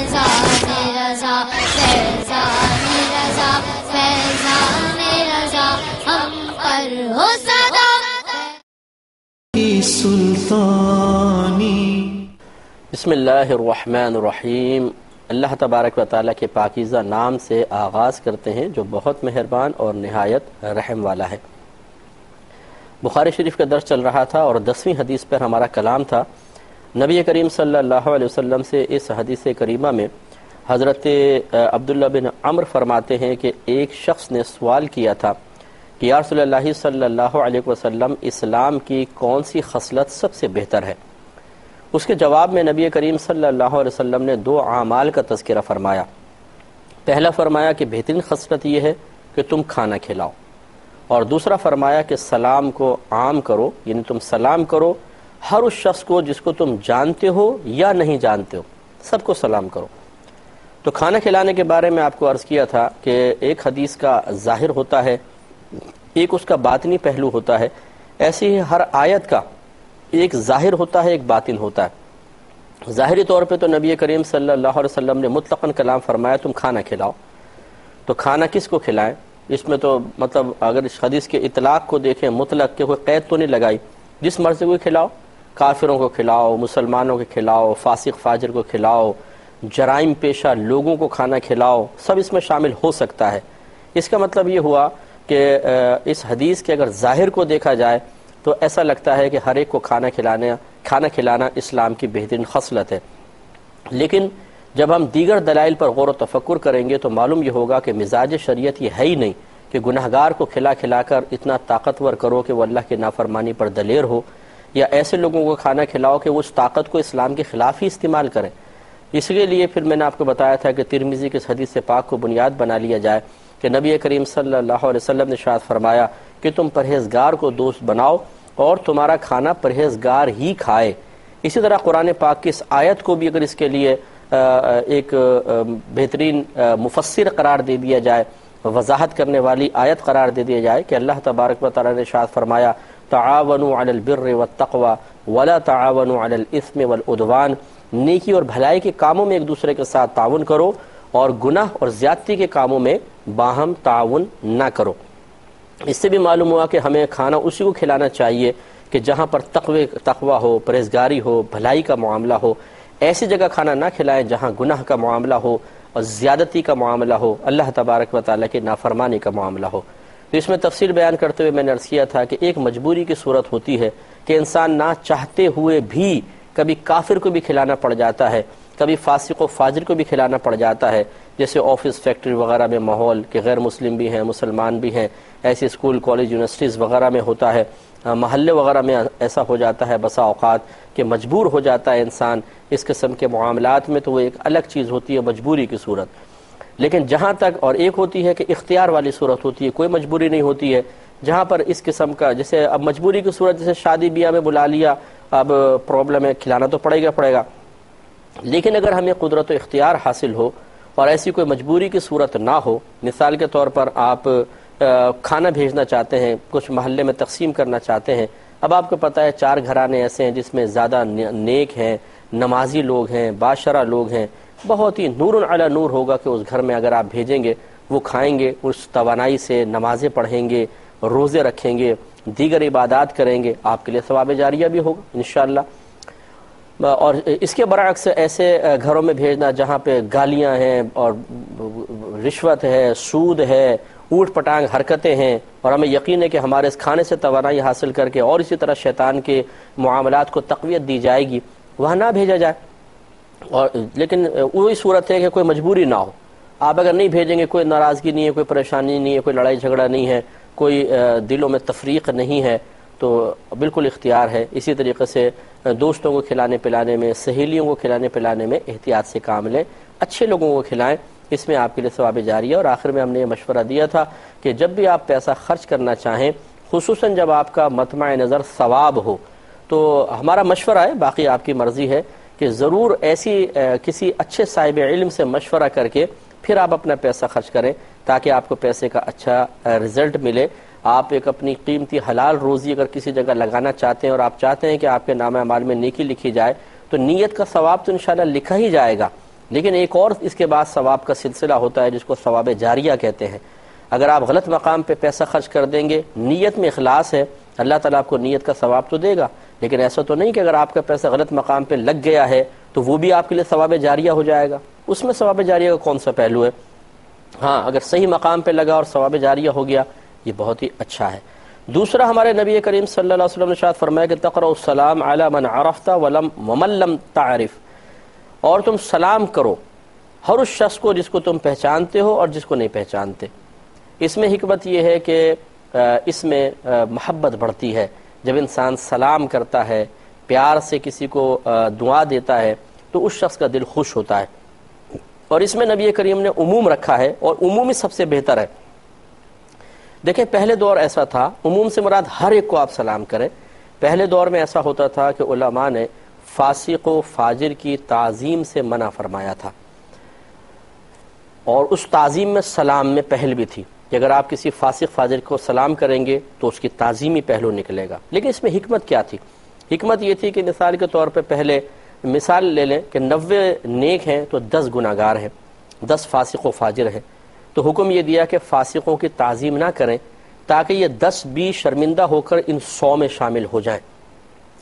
فیضان رضا فیضان رضا فیضان رضا ہم پر ہو سدا سلطانی۔ بسم اللہ الرحمن الرحیم۔ اللہ تبارک و تعالیٰ کے پاکیزہ نام سے آغاز کرتے ہیں جو بہت مہربان اور نہایت رحم والا ہے۔ بخاری شریف کا درس چل رہا تھا اور 10ویں حدیث پر ہمارا کلام تھا۔ نبی کریم صلی اللہ علیہ وسلم سے اس حدیث کریمہ میں حضرت عبداللہ بن عمر فرماتے ہیں کہ ایک شخص نے سوال کیا تھا کہ یا رسول اللہ صلی اللہ علیہ وسلم اسلام کی کون سی خصلت سب سے بہتر ہے؟ اس کے جواب میں نبی کریم صلی اللہ علیہ وسلم نے 2 اعمال کا تذکرہ فرمایا۔ پہلا فرمایا کہ بہترین خصلت یہ ہے کہ تم کھانا کھلاؤ، اور دوسرا فرمایا کہ سلام کو عام کرو، یعنی تم سلام کرو ہر اس شخص کو جس کو تم جانتے ہو یا نہیں جانتے ہو، سب کو سلام کرو۔ تو کھانا کھلانے کے بارے میں آپ کو عرض کیا تھا کہ ایک حدیث کا ظاہر ہوتا ہے، ایک اس کا باطنی پہلو ہوتا ہے۔ ایسے ہی ہر آیت کا ایک ظاہر ہوتا ہے، ایک باطن ہوتا ہے۔ ظاہری طور پہ تو نبی کریم صلی اللہ علیہ وسلم نے مطلقاً کلام فرمایا تم کھانا کھلاؤ، تو کھانا کس کو کھلائیں؟ اس میں تو مطلب اگر اس حدیث کے اطلاق کو دیکھیں مطلق کے کوئی قید تو نہیں لگائی، جس مرضی کو کھلاؤ، کافروں کو کھلاؤ، مسلمانوں کو کھلاؤ، فاسق فاجر کو کھلاؤ، جرائم پیشہ لوگوں کو کھانا کھلاؤ، سب اس میں شامل ہو سکتا ہے۔ اس کا مطلب یہ ہوا کہ اس حدیث کے اگر ظاہر کو دیکھا جائے تو ایسا لگتا ہے کہ ہر ایک کو کھانا کھلانا اسلام کی بہترین خصلت ہے۔ لیکن جب ہم دیگر دلائل پر غور و تفکر کریں گے تو معلوم یہ ہوگا کہ مزاج شریعت یہ ہے ہی نہیں کہ گناہگار کو کھلا کھلا کر اتنا طاقتور کرو کہ وہ اللہ کی نافرمانی پر دلیر ہو، یا ایسے لوگوں کو کھانا کھلاؤ کہ وہ اس طاقت کو اسلام کے خلاف ہی استعمال کریں۔ اس کے لیے پھر میں نے آپ کو بتایا تھا کہ ترمذی کے اس حدیث پاک کو بنیاد بنا لیا جائے کہ نبی کریم صلی اللہ علیہ وسلم نے ارشاد فرمایا کہ تم پرہیزگار کو دوست بناؤ اور تمہارا کھانا پرہیزگار ہی کھائے۔ اسی طرح قرآن پاک کی اس آیت کو بھی اگر اس کے لیے ایک بہترین مفسر قرار دے دیا جائے، وضاحت کرنے والی آیت قرار دے دیا جائے کہ اللہ تبارک و تعالی نے ارشاد فرمایا تعاونوا علی البر والتقوی ولا تعاونوا علی الاثم والعدوان، نیکی اور بھلائی کے کاموں میں ایک دوسرے کے ساتھ تعاون کرو اور گناہ اور زیادتی کے کاموں میں باہم تعاون نہ کرو۔ اس سے بھی معلوم ہوا کہ ہمیں کھانا اسی کو کھلانا چاہیے کہ جہاں پر تقوی ہو، پرہیزگاری ہو، بھلائی کا معاملہ ہو۔ ایسی جگہ کھانا نہ کھلائیں جہاں گناہ کا معاملہ ہو اور زیادتی کا معاملہ ہو، اللہ تبارک و تعالیٰ کی نافرمانی کا معاملہ ہو۔ تو اس میں تفصیل بیان کرتے ہوئے میں نے عرض کیا تھا کہ ایک مجبوری کی صورت ہوتی ہے کہ انسان نہ چاہتے ہوئے بھی کبھی کافر کو بھی کھلانا پڑ جاتا ہے، کبھی فاسق و فاجر کو بھی کھلانا پڑ جاتا ہے، جیسے آفس فیکٹری وغیرہ میں ماحول کہ غیر مسلم بھی ہیں، مسلمان بھی ہیں، ایسے اسکول کالج یونیورسٹیز وغیرہ میں ہوتا ہے، محلے وغیرہ میں ایسا ہو جاتا ہے بسا اوقات کہ مجبور ہو جاتا ہے انسان اس قسم کے معاملات میں، تو وہ ایک الگ چیز ہوتی ہے مجبوری کی صورت۔ لیکن جہاں تک اور ایک ہوتی ہے کہ اختیار والی صورت ہوتی ہے، کوئی مجبوری نہیں ہوتی ہے، جہاں پر اس قسم کا جیسے اب مجبوری کی صورت جیسے شادی بیاہ میں بلا لیا، اب پرابلم ہے، کھلانا تو پڑے گا۔ لیکن اگر ہمیں قدرت و اختیار حاصل ہو اور ایسی کوئی مجبوری کی صورت نہ ہو، مثال کے طور پر آپ کھانا بھیجنا چاہتے ہیں، کچھ محلے میں تقسیم کرنا چاہتے ہیں، اب آپ کو پتہ ہے 4 گھرانے ایسے ہیں جس میں زیادہ نیک ہیں، نمازی لوگ ہیں، باشرہ لوگ ہیں، بہت ہی نور علی نور ہوگا کہ اس گھر میں اگر آپ بھیجیں گے وہ کھائیں گے، اس توانائی سے نمازیں پڑھیں گے، روزے رکھیں گے، دیگر عبادات کریں گے، آپ کے لیے ثواب جاریہ بھی ہوگا انشاءاللہ۔ اور اس کے برعکس ایسے گھروں میں بھیجنا جہاں پہ گالیاں ہیں اور رشوت ہے، سود ہے، اوٹ پٹانگ حرکتیں ہیں، اور ہمیں یقین ہے کہ ہمارے اس کھانے سے توانائی حاصل کر کے اور اسی طرح شیطان کے معاملات کو تقویت دی جائے گی، وہاں نہ بھیجا جائے۔ اور لیکن وہی صورت ہے کہ کوئی مجبوری نہ ہو، آپ اگر نہیں بھیجیں گے، کوئی ناراضگی نہیں ہے، کوئی پریشانی نہیں ہے، کوئی لڑائی جھگڑا نہیں ہے، کوئی دلوں میں تفریق نہیں ہے، تو بالکل اختیار ہے۔ اسی طریقے سے دوستوں کو کھلانے پلانے میں، سہیلیوں کو کھلانے پلانے میں احتیاط سے کام لیں، اچھے لوگوں کو کھلائیں، اس میں آپ کے لیے ثواب جاریہ۔ اور آخر میں ہم نے یہ مشورہ دیا تھا کہ جب بھی آپ پیسہ خرچ کرنا چاہیں، خصوصاً جب آپ کا مطمع نظر ثواب ہو، تو ہمارا مشورہ ہے، باقی آپ کی مرضی ہے، کہ ضرور ایسی کسی اچھے صاحب علم سے مشورہ کر کے پھر آپ اپنا پیسہ خرچ کریں تاکہ آپ کو پیسے کا اچھا رزلٹ ملے۔ آپ ایک اپنی قیمتی حلال روزی اگر کسی جگہ لگانا چاہتے ہیں اور آپ چاہتے ہیں کہ آپ کے نامہ اعمال میں نیکی لکھی جائے، تو نیت کا ثواب تو انشاءاللہ لکھا ہی جائے گا، لیکن ایک اور اس کے بعد ثواب کا سلسلہ ہوتا ہے جس کو ثواب جاریہ کہتے ہیں. اگر آپ غلط مقام پہ پیسہ خرچ کر دیں گے، نیت میں اخلاص ہے، اللہ تعالیٰ آپ کو نیت کا ثواب تو دے گا، لیکن ایسا تو نہیں کہ اگر آپ کا پیسہ غلط مقام پہ لگ گیا ہے تو وہ بھی آپ کے لیے ثواب جاریہ ہو جائے گا. اس میں ثواب جاریہ کا کون سا پہلو ہے؟ ہاں، اگر صحیح مقام پہ لگا اور ثواب جاریہ ہو گیا، یہ بہت ہی اچھا ہے. دوسرا، ہمارے نبی کریم صلی اللہ علیہ وسلم نے ارشاد فرمایا کہ تقرأ السلام علی من عرفت ومن لم تعرف، اور تم سلام کرو ہر اس شخص کو جس کو تم پہچانتے ہو اور جس کو نہیں پہچانتے. اس میں حکمت یہ ہے کہ اس میں محبت بڑھتی ہے. جب انسان سلام کرتا ہے، پیار سے کسی کو دعا دیتا ہے تو اس شخص کا دل خوش ہوتا ہے. اور اس میں نبی کریم نے عموم رکھا ہے، اور عمومی سب سے بہتر ہے. دیکھیں، پہلے دور ایسا تھا، عموم سے مراد ہر ایک کو آپ سلام کریں. پہلے دور میں ایسا ہوتا تھا کہ علماء نے فاسق و فاجر کی تعظیم سے منع فرمایا تھا، اور اس تعظیم میں سلام میں پہل بھی تھی کہ اگر آپ کسی فاسق فاجر کو سلام کریں گے تو اس کی تعظیمی پہلو نکلے گا. لیکن اس میں حکمت کیا تھی؟ حکمت یہ تھی کہ مثال کے طور پہ پہلے مثال لے لیں کہ 90 نیک ہیں تو 10 گناہگار ہیں، 10 فاسق و فاجر ہیں. تو حکم یہ دیا کہ فاسقوں کی تعظیم نہ کریں تاکہ یہ 10 بھی شرمندہ ہو کر ان 100 میں شامل ہو جائیں.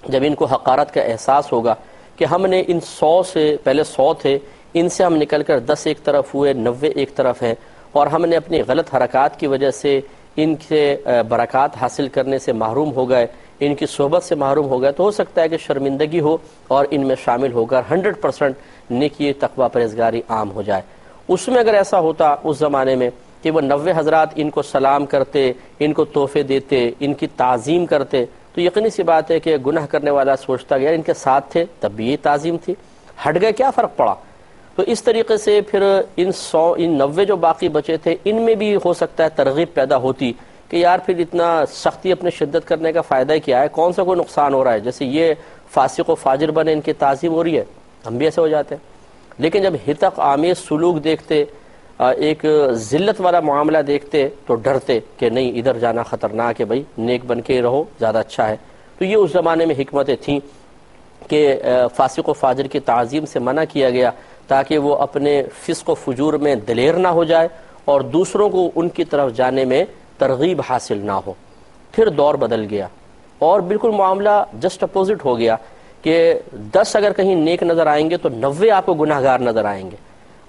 جب ان کو حقارت کا احساس ہوگا کہ ہم نے ان 100 سے پہلے 100 تھے، ان سے ہم نکل کر 10 ایک طرف ہوئے، 90 ایک طرف ہیں، اور ہم نے اپنی غلط حرکات کی وجہ سے ان سے برکات حاصل کرنے سے محروم ہو گئے، ان کی صحبت سے محروم ہو گئے، تو ہو سکتا ہے کہ شرمندگی ہو اور ان میں شامل ہو کر 100% نیکی تقوی پرہیزگاری عام ہو جائے. اس میں اگر ایسا ہوتا اس زمانے میں کہ وہ 90 حضرات ان کو سلام کرتے، ان کو تحفے دیتے، ان کی تعظیم کرتے، تو یقینی سی بات ہے کہ گناہ کرنے والا سوچتا گیا ان کے ساتھ تھے تب بھی یہ تعظیم تھی، ہٹ گئے کیا فرق پڑا. تو اس طریقے سے پھر ان 90 جو باقی بچے تھے ان میں بھی ہو سکتا ہے ترغیب پیدا ہوتی کہ یار پھر اتنا سختی اپنے شدت کرنے کا فائدہ کیا ہے، کون سا کوئی نقصان ہو رہا ہے، جیسے یہ فاسق و فاجر بنے ان کی تعظیم ہو رہی ہے، ہم بھی ایسے ہو جاتے ہیں. لیکن جب ہتک آمیز سلوک دیکھتے، ایک ذلت والا معاملہ دیکھتے تو ڈرتے کہ نہیں ادھر جانا خطرناک ہے، بھائی نیک بن کے رہو زیادہ اچھا ہے. تو یہ اس زمانے میں حکمتیں تھیں کہ فاسق و فاجر کی تعظیم سے منع کیا گیا تاکہ وہ اپنے فسق و فجور میں دلیر نہ ہو جائے اور دوسروں کو ان کی طرف جانے میں ترغیب حاصل نہ ہو. پھر دور بدل گیا اور بالکل معاملہ جسٹ اپوزٹ ہو گیا کہ 10 اگر کہیں نیک نظر آئیں گے تو 90 آپ کو گناہ گار نظر آئیں گے.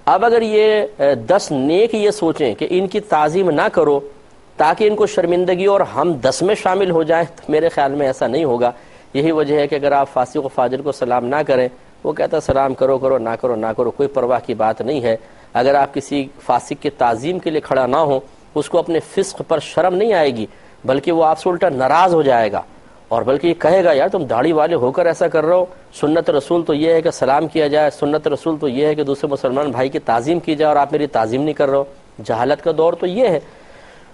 اب اگر یہ 10 نیک یہ سوچیں کہ ان کی تعظیم نہ کرو تاکہ ان کو شرمندگی اور ہم 10 میں شامل ہو جائیں، تو میرے خیال میں ایسا نہیں ہوگا. یہی وجہ ہے کہ اگر آپ فاسق و فاجر کو سلام نہ کریں، وہ کہتا ہے سلام کرو کرو نہ کرو نہ کرو، کوئی پرواہ کی بات نہیں ہے. اگر آپ کسی فاسق کی تعظیم کے لیے کھڑا نہ ہو، اس کو اپنے فسق پر شرم نہیں آئے گی، بلکہ وہ آپ سے الٹا ناراض ہو جائے گا اور بلکہ یہ کہے گا یار تم داڑھی والے ہو کر ایسا کر رہے ہو، سنت رسول تو یہ ہے کہ سلام کیا جائے، سنت رسول تو یہ ہے کہ دوسرے مسلمان بھائی کی تعظیم کی جائے اور آپ میری تعظیم نہیں کر رہے ہو. جہالت کا دور تو یہ ہے،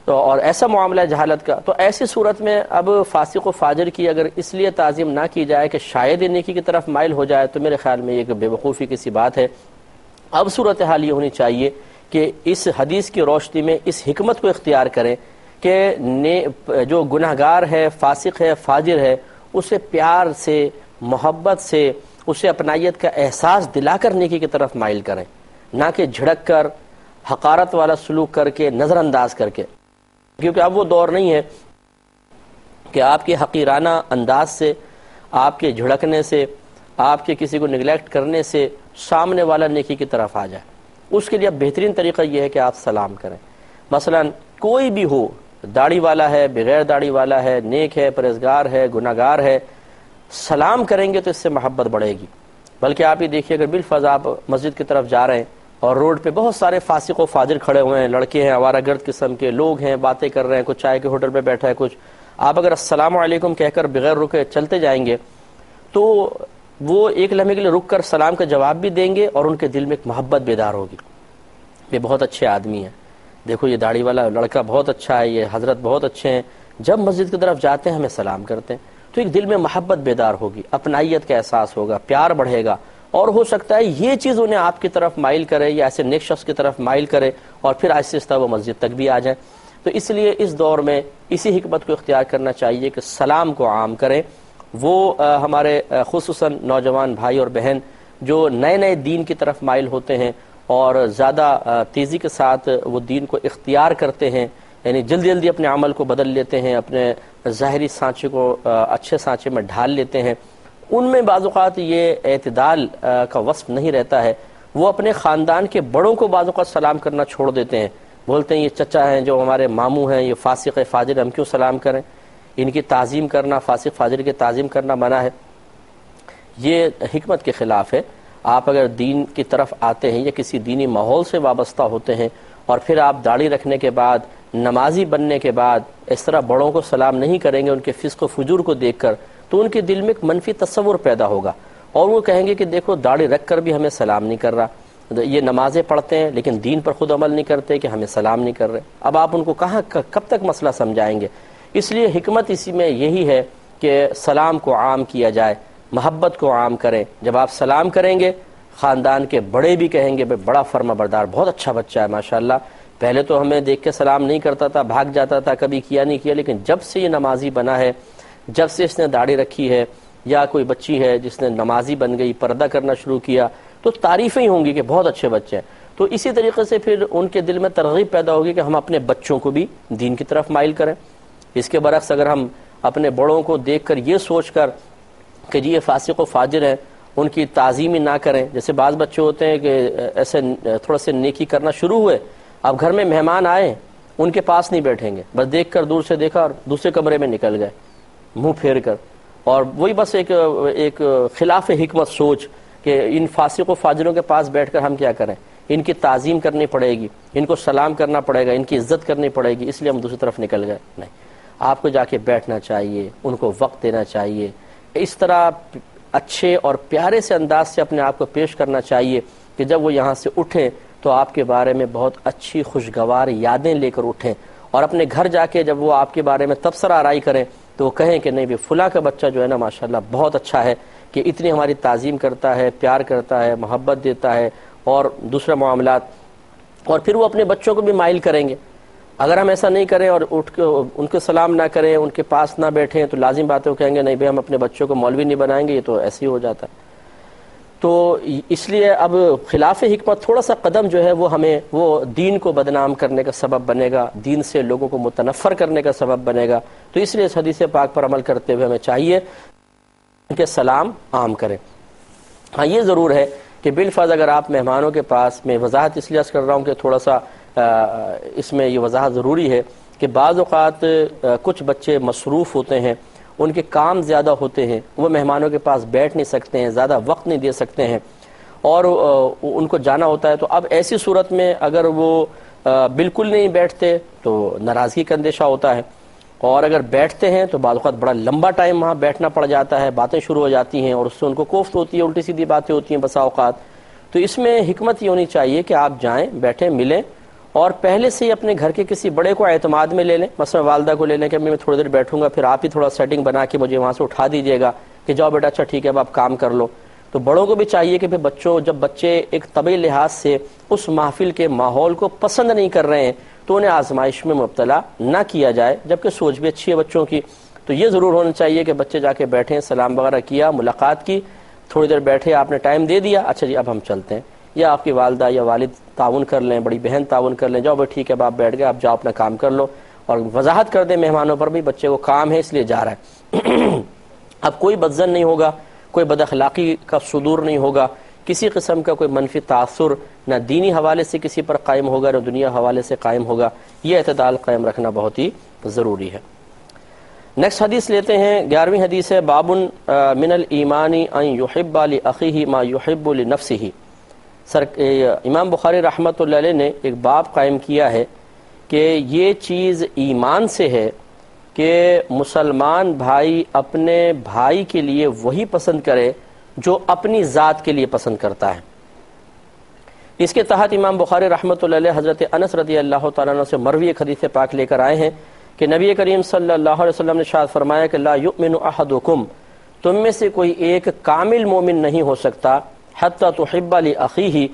اور ایسا معاملہ ہے جہالت کا. تو ایسی صورت میں اب فاسق و فاجر کی اگر اس لیے تعظیم نہ کی جائے کہ شاید یہ نیکی کی طرف مائل ہو جائے تو میرے خیال میں یہ بے وقوفی کی سی بات ہے. اب صورتحال یہ ہونی چاہیے کہ اس حدیث کی روشنی میں اس حکمت کو اختیار کریں کہ جو گناہ گار ہے، فاسق ہے، فاجر ہے، اسے پیار سے، محبت سے، اسے اپنائیت کا احساس دلا کر نیکی کی طرف مائل کریں، نہ کہ جھڑک کر، حقارت والا سلوک کر کے، نظر انداز کر کے. کیونکہ اب وہ دور نہیں ہے کہ آپ کے حقیرانہ انداز سے، آپ کے جھڑکنے سے، آپ کے کسی کو نگلیکٹ کرنے سے سامنے والا نیکی کی طرف آ جائے. اس کے لیے اب بہترین طریقہ یہ ہے کہ آپ سلام کریں. مثلا کوئی بھی ہو، داڑھی والا ہے، بغیر داڑھی والا ہے، نیک ہے، پرہیزگار ہے، گناہگار ہے، سلام کریں گے تو اس سے محبت بڑھے گی. بلکہ آپ یہ دیکھیے اگر بالفرض آپ مسجد کی طرف جا رہے ہیں اور روڈ پہ بہت سارے فاسق و فاجر کھڑے ہوئے ہیں، لڑکے ہیں، آوارہ گرد قسم کے لوگ ہیں، باتیں کر رہے ہیں، کچھ چائے کے ہوٹل پہ بیٹھا ہے کچھ، آپ اگر السلام علیکم کہہ کر بغیر رکے چلتے جائیں گے تو وہ ایک لمحے کے لیے رک کر سلام کا جواب بھی دیں گے اور ان کے دل میں ایک محبت بیدار ہوگی. یہ بہت اچھے آدمی ہیں، دیکھو یہ داڑھی والا لڑکا بہت اچھا ہے، یہ حضرت بہت اچھے ہیں. جب مسجد کی طرف جاتے ہیں ہمیں سلام کرتے ہیں تو ایک دل میں محبت بیدار ہوگی، اپنائیت کا احساس ہوگا، پیار بڑھے گا، اور ہو سکتا ہے یہ چیز انہیں آپ کی طرف مائل کرے یا ایسے نیک شخص کی طرف مائل کرے اور پھر آہستہ آہستہ وہ مسجد تک بھی آ جائیں. تو اس لیے اس دور میں اسی حکمت کو اختیار کرنا چاہیے کہ سلام کو عام کریں. وہ ہمارے خصوصاً نوجوان بھائی اور بہن جو نئے نئے دین کی طرف مائل ہوتے ہیں اور زیادہ تیزی کے ساتھ وہ دین کو اختیار کرتے ہیں، یعنی جلدی جلدی اپنے عمل کو بدل لیتے ہیں، اپنے ظاہری سانچے کو اچھے سانچے میں ڈھال لیتے ہیں، ان میں بعض اوقات یہ اعتدال کا وصف نہیں رہتا ہے۔ وہ اپنے خاندان کے بڑوں کو بعض اوقات سلام کرنا چھوڑ دیتے ہیں، بولتے ہیں یہ چچا ہیں جو ہمارے ماموں ہیں، یہ فاسق فاجر، ہم کیوں سلام کریں؟ ان کی تعظیم کرنا، فاسق فاجر کی تعظیم کرنا منع ہے، یہ حکمت کے خلاف ہے۔ آپ اگر دین کی طرف آتے ہیں یا کسی دینی ماحول سے وابستہ ہوتے ہیں اور پھر آپ داڑھی رکھنے کے بعد، نمازی بننے کے بعد اس طرح بڑوں کو سلام نہیں کریں گے ان کے فسق و فجور کو دیکھ کر، تو ان کے دل میں ایک منفی تصور پیدا ہوگا اور وہ کہیں گے کہ دیکھو داڑھی رکھ کر بھی ہمیں سلام نہیں کر رہا، یہ نمازیں پڑھتے ہیں لیکن دین پر خود عمل نہیں کرتے کہ ہمیں سلام نہیں کر رہے۔ اب آپ ان کو کب تک مسئلہ سمجھائیں گے؟ اس لیے حکمت اسی میں یہی ہے کہ سلام کو عام کیا جائے، محبت کو عام کریں۔ جب آپ سلام کریں گے خاندان کے بڑے بھی کہیں گے بڑا فرما بردار، بہت اچھا بچہ ہے ماشاءاللہ، پہلے تو ہمیں دیکھ کے سلام نہیں کرتا تھا، بھاگ جاتا تھا، کبھی کیا نہیں کیا، لیکن جب سے یہ نمازی بنا ہے، جب سے اس نے داڑھی رکھی ہے، یا کوئی بچی ہے جس نے نمازی بن گئی، پردہ کرنا شروع کیا، تو تعریفیں ہی ہوں گی کہ بہت اچھے بچے ہیں۔ تو اسی طریقے سے پھر ان کے دل میں ترغیب پیدا ہوگی کہ ہم اپنے بچوں کو بھی دین کی طرف مائل کریں۔ اس کے برعکس اگر ہم اپنے بڑوں کو دیکھ کر یہ سوچ کر کہ جی یہ فاسق و فاجر ہیں، ان کی تعظیم ہی نہ کریں، جیسے بعض بچے ہوتے ہیں کہ ایسے تھوڑا سے نیکی کرنا شروع ہوئے، اب گھر میں مہمان آئے ان کے پاس نہیں بیٹھیں گے، بس دیکھ کر دور سے دیکھا اور دوسرے کمرے میں نکل گئے منہ پھیر کر، اور وہی بس ایک خلاف حکمت سوچ کہ ان فاسق و فاجروں کے پاس بیٹھ کر ہم کیا کریں، ان کی تعظیم کرنی پڑے گی، ان کو سلام کرنا پڑے گا، ان کی عزت کرنی پڑے گی، اس لیے ہم دوسری طرف نکل گئے۔ نہیں، آپ کو جا کے بیٹھنا چاہیے، ان کو وقت دینا چاہیے، اس طرح اچھے اور پیارے سے انداز سے اپنے آپ کو پیش کرنا چاہیے کہ جب وہ یہاں سے اٹھیں تو آپ کے بارے میں بہت اچھی خوشگوار یادیں لے کر اٹھیں، اور اپنے گھر جا کے جب وہ آپ کے بارے میں تبصرہ آرائی کریں تو وہ کہیں کہ نہیں بھی فلاں کا بچہ جو ہے نا ماشاءاللہ بہت اچھا ہے، کہ اتنی ہماری تعظیم کرتا ہے، پیار کرتا ہے، محبت دیتا ہے اور دوسرا معاملات، اور پھر وہ اپنے بچوں کو بھی مائل کریں گے۔ اگر ہم ایسا نہیں کریں اور اٹھ کے ان کو سلام نہ کریں، ان کے پاس نہ بیٹھیں، تو لازم بات ہے وہ کہیں گے نہیں بھائی ہم اپنے بچوں کو مولوی نہیں بنائیں گے، یہ تو ایسے ہی ہو جاتا ہے۔ تو اس لیے اب خلاف حکمت تھوڑا سا قدم جو ہے وہ ہمیں وہ دین کو بدنام کرنے کا سبب بنے گا، دین سے لوگوں کو متنفر کرنے کا سبب بنے گا۔ تو اس لیے اس حدیث پاک پر عمل کرتے ہوئے ہمیں چاہیے کہ سلام عام کریں۔ ہاں یہ ضرور ہے کہ بالفرض اگر آپ مہمانوں کے پاس، میں وضاحت اس لیے کر رہا ہوں کہ تھوڑا سا اس میں یہ وضاحت ضروری ہے کہ بعض اوقات کچھ بچے مصروف ہوتے ہیں، ان کے کام زیادہ ہوتے ہیں، وہ مہمانوں کے پاس بیٹھ نہیں سکتے ہیں، زیادہ وقت نہیں دے سکتے ہیں، اور ان کو جانا ہوتا ہے۔ تو اب ایسی صورت میں اگر وہ بالکل نہیں بیٹھتے تو ناراضگی کا اندیشہ ہوتا ہے، اور اگر بیٹھتے ہیں تو بعض اوقات بڑا لمبا ٹائم وہاں بیٹھنا پڑ جاتا ہے، باتیں شروع ہو جاتی ہیں اور اس سے ان کو کوفت ہوتی ہے، الٹی سیدھی باتیں ہوتی ہیں بسا اوقات۔ تو اس میں حکمت یہ ہونی چاہیے کہ آپ جائیں، بیٹھیں، ملیں، اور پہلے سے ہی اپنے گھر کے کسی بڑے کو اعتماد میں لے لیں، مثلا والدہ کو لے لیں کہ میں تھوڑی دیر بیٹھوں گا، پھر آپ ہی تھوڑا سیٹنگ بنا کے مجھے وہاں سے اٹھا دیجیے گا کہ جاؤ بیٹا اچھا ٹھیک ہے اب آپ کام کر لو۔ تو بڑوں کو بھی چاہیے کہ پھر جب بچے ایک طبعی لحاظ سے اس محفل کے ماحول کو پسند نہیں کر رہے ہیں تو انہیں آزمائش میں مبتلا نہ کیا جائے، جبکہ سوچ بھی اچھی ہے بچوں کی۔ تو یہ ضرور ہونا چاہیے کہ بچے جا کے بیٹھیں، سلام وغیرہ کیا، ملاقات کی، تھوڑی دیر بیٹھے، آپ نے ٹائم دے دیا، اچھا جی اب ہم چلتے ہیں، یا آپ کی والدہ یا والد تعاون کر لیں، بڑی بہن تعاون کر لیں، جاؤ بھائی ٹھیک ہے اب آپ بیٹھ گئے، آپ جاؤ اپنا کام کر لو، اور وضاحت کر دیں مہمانوں پر بھی بچے کو کام ہے اس لیے جا رہا ہے۔ اب کوئی بدظن نہیں ہوگا، کوئی بد اخلاقی کا صدور نہیں ہوگا، کسی قسم کا کوئی منفی تاثر نہ دینی حوالے سے کسی پر قائم ہوگا نہ دنیا حوالے سے قائم ہوگا۔ یہ اعتدال قائم رکھنا بہت ہی ضروری ہے۔ نیکسٹ حدیث لیتے ہیں، 11ویں حدیث ہے، باب من الایمان ان یحب لاخیہ ما یحب لنفسہ۔ امام بخاری رحمۃ اللہ علیہ نے ایک باب قائم کیا ہے کہ یہ چیز ایمان سے ہے کہ مسلمان بھائی اپنے بھائی کے لیے وہی پسند کرے جو اپنی ذات کے لیے پسند کرتا ہے۔ اس کے تحت امام بخاری رحمۃ اللہ علیہ حضرت انس رضی اللہ تعالیٰ عنہ سے مروی ایک حدیث پاک لے کر آئے ہیں کہ نبی کریم صلی اللہ علیہ وسلم نے ارشاد فرمایا کہ لا یؤمن احدکم، تم میں سے کوئی ایک کامل مومن نہیں ہو سکتا، حتی تحب لاخیہ،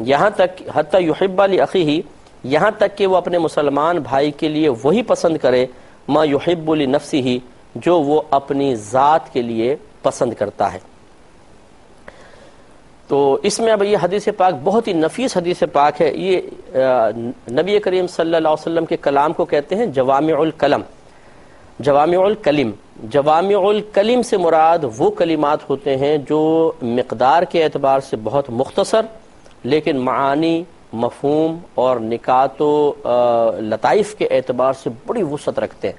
یہاں تک حتی یحب لاخیہ، یہاں تک کہ وہ اپنے مسلمان بھائی کے لیے وہی پسند کرے ما یحب لنفسہ، جو وہ اپنی ذات کے لیے پسند کرتا ہے۔ تو اس میں اب یہ حدیث پاک بہت ہی نفیس حدیث پاک ہے. یہ نبی کریم صلی اللہ علیہ وسلم کے کلام کو کہتے ہیں جوامع الکلم، جوامع الکلم. جوامع الکلم سے مراد وہ کلمات ہوتے ہیں جو مقدار کے اعتبار سے بہت مختصر لیکن معانی، مفہوم اور نکات و لطائف کے اعتبار سے بڑی وسعت رکھتے ہیں،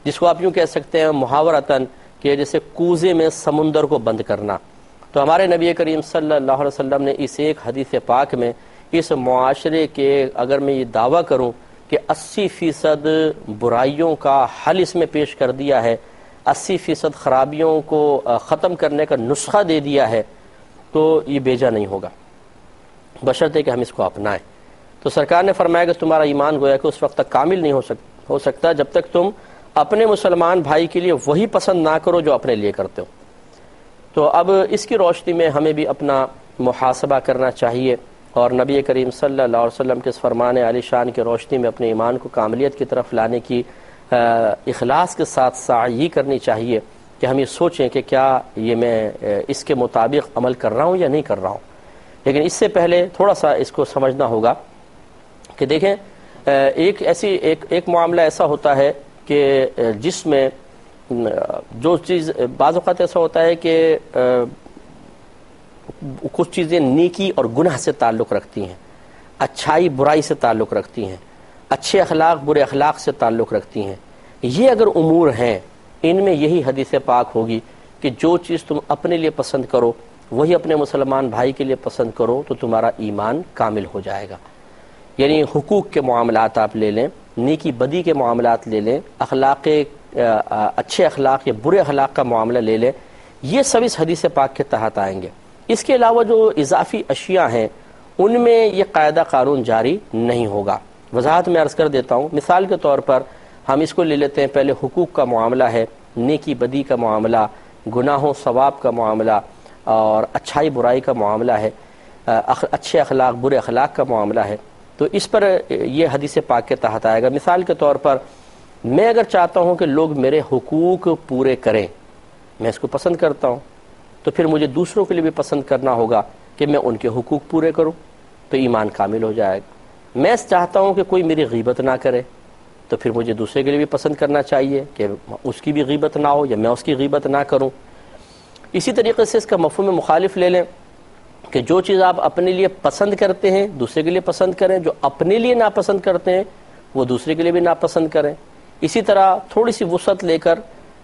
جس کو آپ یوں کہہ سکتے ہیں محاورتاً کہ جیسے کوزے میں سمندر کو بند کرنا. تو ہمارے نبی کریم صلی اللہ علیہ وسلم نے اس ایک حدیث پاک میں اس معاشرے کے، اگر میں یہ دعویٰ کروں کہ 80% برائیوں کا حل اس میں پیش کر دیا ہے، 80% خرابیوں کو ختم کرنے کا نسخہ دے دیا ہے، تو یہ بیجا نہیں ہوگا بشرطے کہ ہم اس کو اپنائیں. تو سرکار نے فرمایا کہ تمہارا ایمان گویا کہ اس وقت تک کامل نہیں ہو سکتا جب تک تم اپنے مسلمان بھائی کے لیے وہی پسند نہ کرو جو اپنے لیے کرتے ہو. تو اب اس کی روشنی میں ہمیں بھی اپنا محاسبہ کرنا چاہیے اور نبی کریم صلی اللہ علیہ وسلم کے اس فرمان عالی شان کی روشنی میں اپنے ایمان کو کاملیت کی طرف لانے کی اخلاص کے ساتھ سعی کرنی چاہیے کہ ہم یہ سوچیں کہ کیا یہ میں اس کے مطابق عمل کر رہا ہوں یا نہیں کر رہا ہوں. لیکن اس سے پہلے تھوڑا سا اس کو سمجھنا ہوگا کہ دیکھیں ایک معاملہ ایسا ہوتا ہے کہ جس میں جو چیز بعض اوقات ایسا ہوتا ہے کہ کچھ چیزیں نیکی اور گناہ سے تعلق رکھتی ہیں، اچھائی برائی سے تعلق رکھتی ہیں، اچھے اخلاق برے اخلاق سے تعلق رکھتی ہیں. یہ اگر امور ہیں ان میں یہی حدیث پاک ہوگی کہ جو چیز تم اپنے لیے پسند کرو وہی اپنے مسلمان بھائی کے لیے پسند کرو تو تمہارا ایمان کامل ہو جائے گا. یعنی حقوق کے معاملات آپ لے لیں، نیکی بدی کے معاملات لے لیں، اچھے اخلاق یا برے اخلاق کا معاملہ لے لیں، یہ سب اس حدیث پاک کے تحت آئیں گے. اس کے علاوہ جو اضافی اشیاء ہیں ان میں یہ قاعدہ قانون جاری نہیں ہوگا. وضاحت میں عرض کر دیتا ہوں. مثال کے طور پر ہم اس کو لے لیتے ہیں، پہلے حقوق کا معاملہ ہے، نیکی بدی کا معاملہ، گناہوں ثواب کا معاملہ اور اچھائی برائی کا معاملہ ہے، اچھے اخلاق برے اخلاق کا معاملہ ہے. تو اس پر یہ حدیث پاک کے تحت آئے گا. مثال کے طور پر میں اگر چاہتا ہوں کہ لوگ میرے حقوق پورے کریں، میں اس کو پسند کرتا ہوں، تو پھر مجھے دوسروں کے لیے بھی پسند کرنا ہوگا کہ میں ان کے حقوق پورے کروں، تو ایمان کامل ہو جائے گا. میں چاہتا ہوں کہ کوئی میری غیبت نہ کرے، تو پھر مجھے دوسرے کے لیے بھی پسند کرنا چاہیے کہ اس کی بھی غیبت نہ ہو یا میں اس کی غیبت نہ کروں. اسی طریقے سے اس کا مفہوم مخالف لے لیں کہ جو چیز آپ اپنے لیے پسند کرتے ہیں دوسرے کے لیے پسند کریں، جو اپنے لیے ناپسند کرتے ہیں وہ دوسرے کے لیے بھی ناپسند کریں. اسی طرح تھوڑی سی وسعت لے کر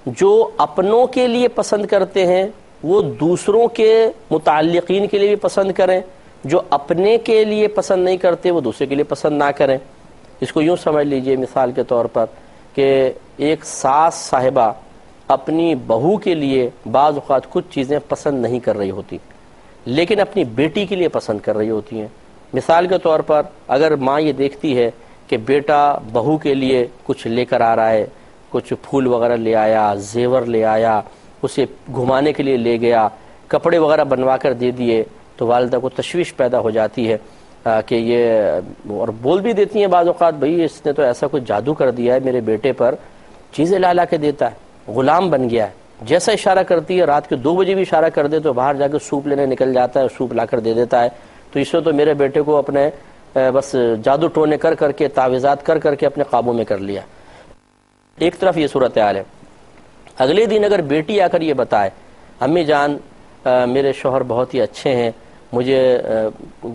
جو اپنوں کے لیے پسند کرتے ہیں وہ دوسروں کے متعلقین کے لیے بھی پسند کریں، جو اپنے کے لیے پسند نہیں کرتے وہ دوسرے کے لیے پسند نہ کریں. اس کو یوں سمجھ لیجئے مثال کے طور پر کہ ایک ساس صاحبہ اپنی بہو کے لیے بعض اوقات کچھ چیزیں پسند نہیں کر رہی ہوتی لیکن اپنی بیٹی کے لیے پسند کر رہی ہوتی ہیں. مثال کے طور پر اگر ماں یہ دیکھتی ہے کہ بیٹا بہو کے لیے کچھ لے کر آ رہا ہے، کچھ پھول وغیرہ لے آیا، زیور لے آیا، اسے گھمانے کے لیے لے گیا، کپڑے وغیرہ بنوا کر دے دیے، تو والدہ کو تشویش پیدا ہو جاتی ہے کہ یہ، اور بول بھی دیتی ہیں بعض اوقات بھئی اس نے تو ایسا کچھ جادو کر دیا ہے میرے بیٹے پر، چیزیں لا لا کے دیتا ہے، غلام بن گیا ہے. جیسا اشارہ کرتی ہے، رات کے 2 بجے بھی اشارہ کر دے تو باہر جا کے سوپ لینے نکل جاتا ہے، سوپ لا کر دے دیتا ہے. تو اس سے تو میرے بیٹے کو اپنے بس جادو ٹونے کر کر کے تعویذات کر کر کے اپنے قابو میں کر لیا. ایک طرف یہ صورتحال ہے. اگلے دن اگر بیٹی آ کر یہ بتائے امی جان میرے شوہر بہت ہی اچھے ہیں، مجھے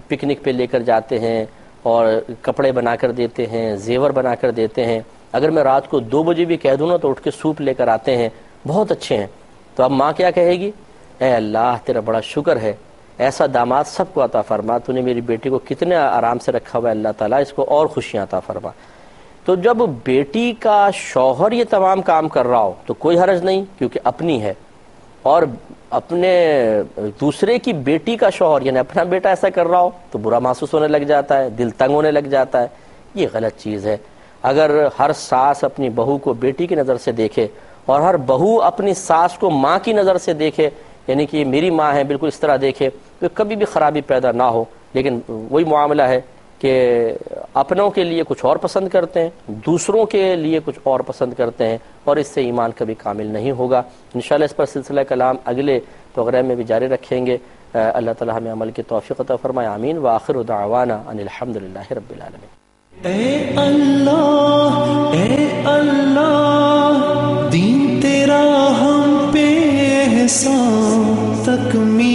پکنک پہ لے کر جاتے ہیں اور کپڑے بنا کر دیتے ہیں، زیور بنا کر دیتے ہیں، اگر میں رات کو 2 بجے بھی کہہ دوں نا تو اٹھ کے سوپ لے کر آتے ہیں، بہت اچھے ہیں. تو اب ماں کیا کہے گی؟ اے اللہ تیرا بڑا شکر ہے، ایسا داماد سب کو عطا فرما، تو نے میری بیٹی کو کتنے آرام سے رکھا ہوا ہے، اللہ تعالیٰ اس کو اور خوشیاں عطا فرما. تو جب بیٹی کا شوہر یہ تمام کام کر رہا ہو تو کوئی حرج نہیں کیونکہ اپنی ہے، اور اپنے دوسرے کی بیٹی کا شوہر یعنی اپنا بیٹا ایسا کر رہا ہو تو برا محسوس ہونے لگ جاتا ہے، دل تنگ ہونے لگ جاتا ہے. یہ غلط چیز ہے. اگر ہر ساس اپنی بہو کو بیٹی کی نظر سے دیکھے اور ہر بہو اپنی ساس کو ماں کی نظر سے دیکھے، یعنی کہ میری ماں ہے بالکل اس طرح دیکھے، تو کبھی بھی خرابی پیدا نہ ہو. لیکن وہی معاملہ ہے کہ اپنوں کے لیے کچھ اور پسند کرتے ہیں، دوسروں کے لیے کچھ اور پسند کرتے ہیں، اور اس سے ایمان کبھی کامل نہیں ہوگا. انشاءاللہ اس پر سلسلہ کلام اگلے پروگرام میں بھی جاری رکھیں گے. اللہ تعالی ہمیں عمل کی توفیق عطا فرمائے، آمین۔ وآخر دعوانا ان الحمدللہ رب العالمین۔ اے اللہ دین تیرا ہم پہ احسان تکمیل